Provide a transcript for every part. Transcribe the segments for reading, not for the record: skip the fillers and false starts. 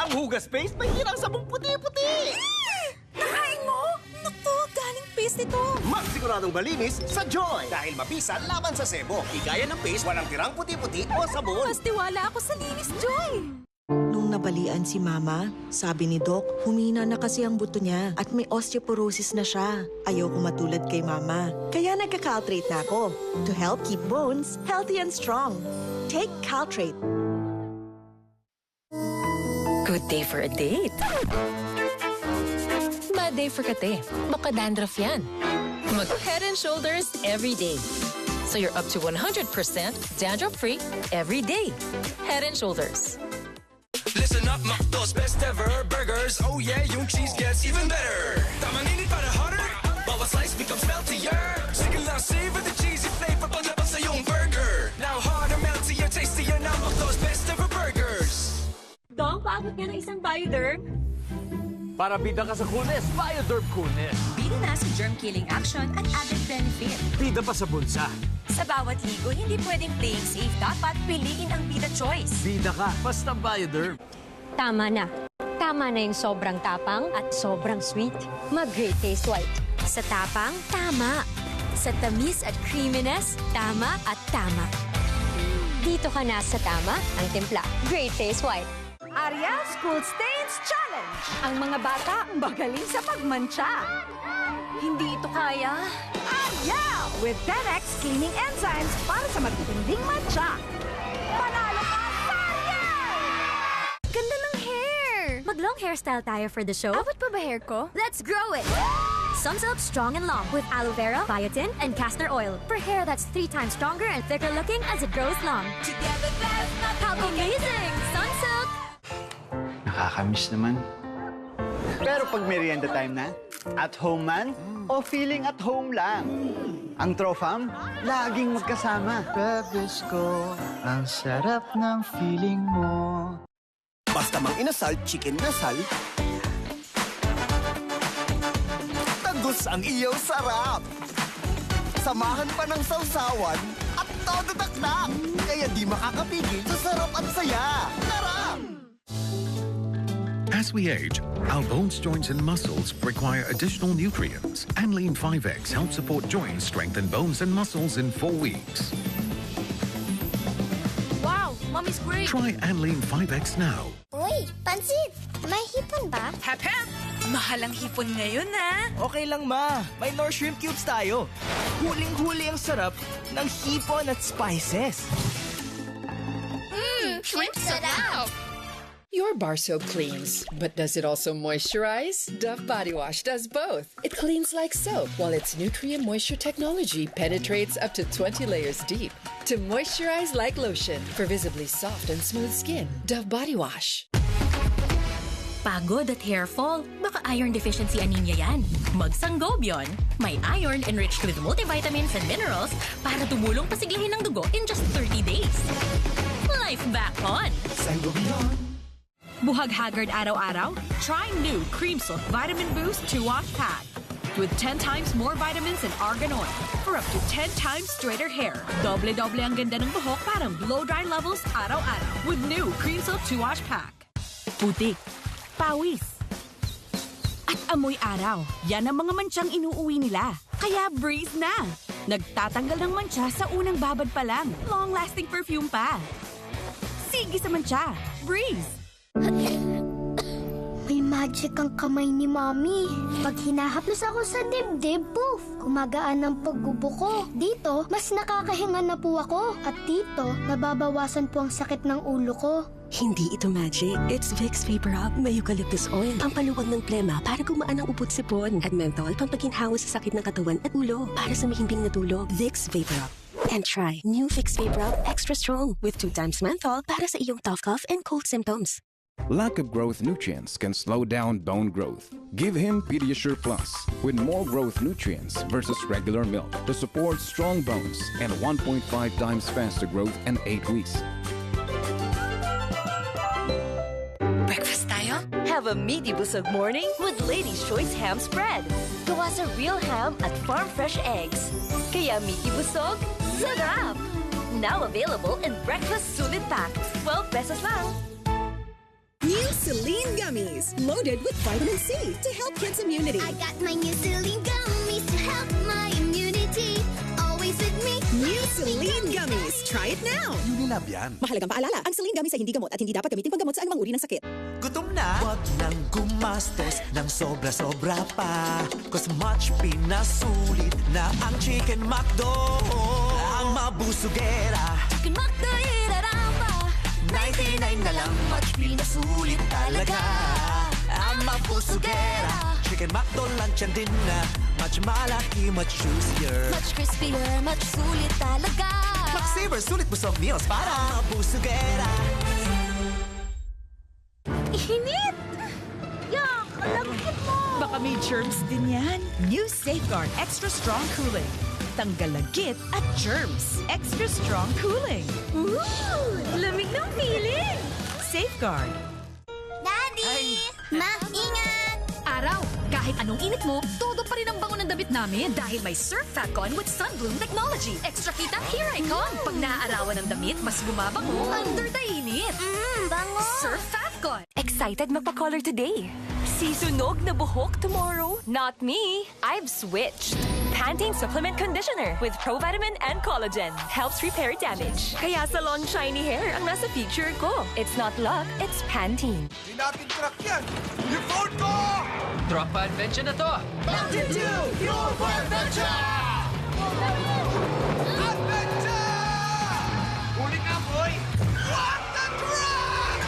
Ang hugas paste, may hirang sabong puti-puti! Nakain mo? Naku, galing paste ito. Magsiguradong malinis sa Joy! Dahil mabisa laban sa sebo. Igaya ng paste, walang tirang puti-puti o sabon. Mas tiwala ako sa Linis Joy. Nung nabalian si Mama, sabi ni Doc, humina na kasi ang buto niya at may osteoporosis na siya. Ayoko matulad kay Mama. Kaya nagka-Caltrate na ako to help keep bones healthy and strong. Take Caltrate. Good day for a date. Bad day for kate. Baka dandruff yan. Mag Head and Shoulders every day. So you're up to 100% dandruff-free every day. Head and Shoulders. Listen up, McDo's best ever burgers. Oh yeah, yung cheese gets even better. Tamang init para hotter. Bawat slice becomes meltier. Sige lang, savor the cheesy flavor paglabas sa yung burger. Now harder, meltier, tastier na McDo's best ever burgers. Dong, paabot nga ng isang Bioderm. Para bida ka sa coolness, Bioderm Coolness. Bida na sa germ-killing action at added benefit. Bida pa sa bulsa. Sa bawat ligo, hindi pwedeng playing safe. Dapat piliin ang Bida Choice. Bida ka, basta Bioderm. Tama na. Tama na yung sobrang tapang at sobrang sweet. Mag-Great Taste White. Sa tapang, tama. Sa tamis at creaminess, tama at tama. Dito ka na sa tama, ang timpla. Great Taste White. Ariel School Stains Challenge! Ang mga bata magaling sa pagmantsa. Hindi ito kaya. Ariel! With 10x cleaning enzymes para sa matitinding mantsa. Panalo ka sa Ariel! Ganda ng hair! Mag-long hairstyle tayo for the show. Abot pa ba hair ko? Let's grow it! Sunsilk Strong and Long with aloe vera, biotin, and castor oil. For hair that's 3 times stronger and thicker looking as it grows long. Together, that's not how amazing! Sunsilk! Nakakamiss naman. Pero pag merienda time na, at home man o feeling at home lang, ang Trofam, laging magkasama. Bebes ko, ang sarap ng feeling mo. Basta mang inasal, chicken nasal. Tagus ang iyong sarap. Samahan pa ng sausawan at todo dakdak. Kaya di makakapigil sa sarap at saya. Tara! As we age, our bones, joints, and muscles require additional nutrients. Anlean 5X helps support joints, strengthen bones and muscles in 4 weeks. Wow! Mommy's great! Try Anlean 5X now. Uy, pansit! May hipon ba? Hap, hap! Mahal ang hipon ngayon, ha? Okay lang, ma. May Nor Shrimp Cubes tayo. Huling-huli ang sarap ng hipon at spices. Shrimp sarap! Your bar soap cleans, but does it also moisturize? Dove Body Wash does both. It cleans like soap, while its Nutrient Moisture technology penetrates up to 20 layers deep to moisturize like lotion for visibly soft and smooth skin. Dove Body Wash. Pagod at hair fall? Baka iron deficiency anemia yan. Mag-Sangobion. May iron enriched with multivitamins and minerals para tumulong pasiglahin ng dugo in just 30 days. Life back on! Sangobion. Buhag haggard araw-araw? Try new Cream Silk Vitamin Boost 2-wash pack. With 10 times more vitamins and argan oil for up to 10 times straighter hair. Doble-doble ang ganda ng buhok parang blow-dry levels araw-araw. With new Cream Silk 2-wash pack. Putik, pawis, at amoy araw. Yan ang mga mantsang inuuwi nila. Kaya breeze na! Nagtatanggal ng mantsa sa unang babad pa lang. Long-lasting perfume pa. Sige sa mantsa. Breeze! May magic ang kamay ni Mommy. Pag hinahaplos ako sa dibdib, poof! Gumagaan ang paggubo ko. Dito, mas nakakahinga na po ako. At dito, nababawasan po ang sakit ng ulo ko. Hindi ito magic. It's Vicks Vapor Rub. May eucalyptus oil. Pampaluwag ng plema para gumaan ang upot sipon. At menthol, pampaginhawa sa sakit ng katawan at ulo para sa mahimbing na tulog. Vicks Vapor Rub. And try new Vicks Vapor Rub Extra Strong with 2 times menthol para sa iyong tough cough and cold symptoms. Lack of growth nutrients can slow down bone growth. Give him Pediasure Plus with more growth nutrients versus regular milk to support strong bones and 1.5 times faster growth in 8 weeks. Breakfast tayo? Have a meaty busog morning with Lady's Choice Ham Spread. Gawa sa real ham at farm fresh eggs. Kaya meaty busog, sarap! Now available in breakfast sulit pack. 12 pesos lang. New Celine Gummies, loaded with vitamin C to help kids' immunity. I got my new Celine gummies to help my immunity. Always with me. New Celine Gummies. Try it now. Unilab yan. Mahalagang paalala, ang Celine Gummies ay hindi gamot at hindi dapat gamitin paggamot sa anumang uri ng sakit. Gutom na? Wag nang gumastos ng sobra-sobra pa. Cause much pinasulit na ang Chicken McDo. Ang mabusugera. Chicken McDo, iraramba. 99 na lang, much pinasulit talaga. Ang mabusugera. Chicken McDo lunch and dinner. Much malaki, much juicier. Much crispier, much sulit talaga. Max-saver, sulit busog meals para mabusugera. Init! Yak! Alangkit mo! Baka may germs din yan. New Safeguard Extra Strong Cooling. Tanggal lagkit at germs. Extra Strong Cooling. Ooh! Lamig ng feeling! Safeguard. Daddy! Ma, ingat! Araw, kahit anong init mo, todo pa rin ang bango ng damit namin dahil may Surf Fatcon with Sunbloom Technology. Extra kita, here I come! Pag naaarawan ng damit, mas bumabango under the init. Bango! Surf Fatcon. Excited magpa-color today. Sisunog na buhok tomorrow? Not me. I've switched. Pantene Supplement Conditioner with Provitamin and Collagen helps repair damage. Kaya salon shiny hair ang nasa feature ko. It's not luck, it's Pantene. Hindi natin track yan. Yung phone ko! Drop pa adventure na to. Mountain Dew, fuel for adventure! Adventure! Huli ka, boy! What the truck!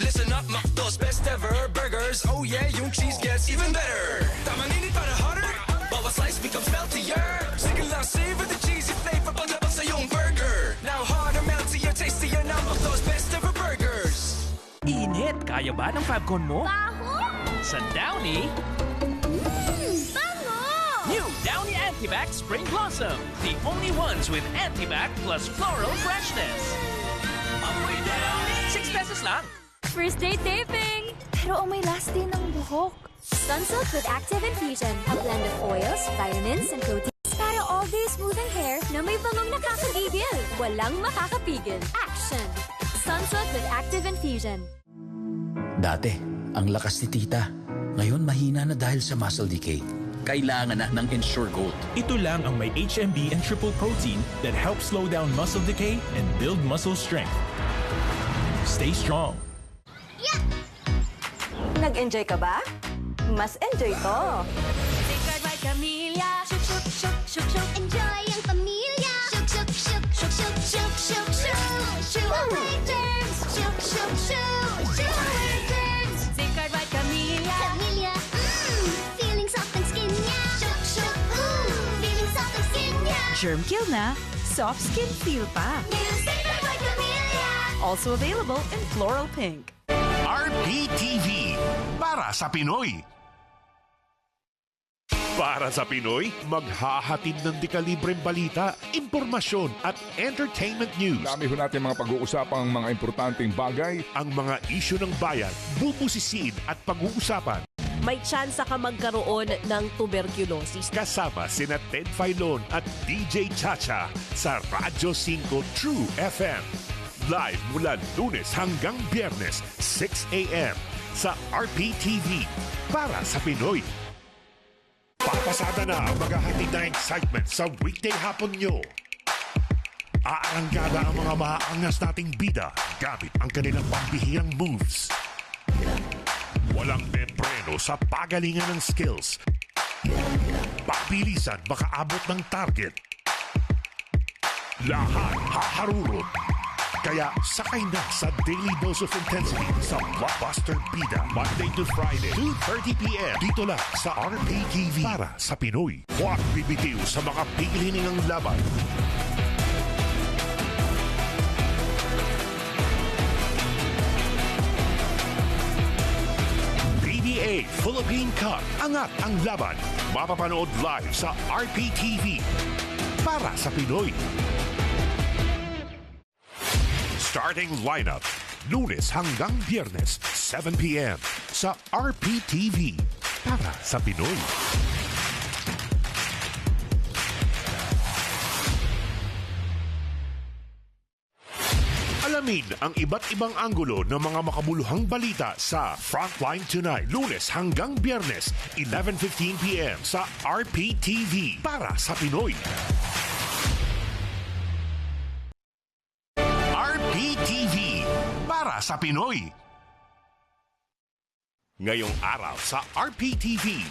Listen up, McDo's best ever burgers. Oh yeah, yung cheese gets even better. Tamang init para hotter. Bawat slice becomes meltier. Sige lang, savor the cheesy flavor paglabas sa iyong burger. Now harder, meltier, tastier na McDo's best ever burgers. Init! Kaya ba ng Fabcon mo? Baho! Sa Downy, Bango! new Downy Antibac Spring Blossom. The only ones with Antibac plus floral freshness. Amoy Downy! 6 pesos lang. First day taping! Pero may last day ng buhok. Sunsilk with Active Infusion. A blend of oils, vitamins, and proteins para all-day smoothing hair na may bangong nakakagigil. Walang makakapigil. Action! Sunsilk with Active Infusion. Dati, ang lakas ni tita. Ngayon, mahina na dahil sa muscle decay. Kailangan na ng Ensure Gold. Ito lang ang may HMB and triple protein that helps slow down muscle decay and build muscle strength. Stay strong. Nag-enjoy ka ba? Mas enjoy to. Safeguard by Camellia. Shuk, shuk, shuk, shuk, shuk. Enjoy ang pamilya. Shuk, shuk, shuk, shuk, shuk, shuk, shuk, shuk. Shuk away germs. Shuk, shuk, shuk, shuk away germs. Safeguard by Camellia. Camellia, feeling soft ang skin niya. Shuk, shuk, feeling soft ang skin niya. Germ kill na, soft skin feel pa. New Safeguard by Camellia. Also available in floral pink. RPTV, para sa Pinoy. Para sa Pinoy, maghahatid ng dekalibreng balita, impormasyon at entertainment news. Dami ho natin mga pag-uusapang mga importanteng bagay. Ang mga isyu ng bayan, bubusisiin at pag-uusapan. May tsansa ka magkaroon ng tuberculosis. Kasama sina Ted Filon at DJ Chacha sa Radyo 5 True FM. Live mula Lunes hanggang Biyernes, 6 a.m. sa RPTV, para sa Pinoy. Papasada na ang maghahatid na excitement sa weekday hapon nyo. Aarangkada ang mga maaangas nating bida gamit ang kanilang pambihirang moves. Walang membreno sa pagalingan ng skills. Pabilisan makaabot ng target. Lahat haharurot. Kaya sakay na sa Daily Dose of Intensity sa Blockbuster Bida, Monday to Friday, 2:30 p.m. Dito lang sa RPTV, para sa Pinoy. Huwag bibitiw sa mga pigilining laban. PBA Philippine Cup, angat ang laban. Mapapanood live sa RPTV, para sa Pinoy. Starting lineup, Lunes hanggang Biyernes, 7 p.m. sa RPTV, para sa Pinoy. Alamin ang iba't ibang anggulo ng mga makabuluhang balita sa Frontline Tonight, Lunes hanggang Biyernes, 11:15 p.m. sa RPTV para sa Pinoy. RPTV para sa Pinoy. Ngayong araw sa RPTV,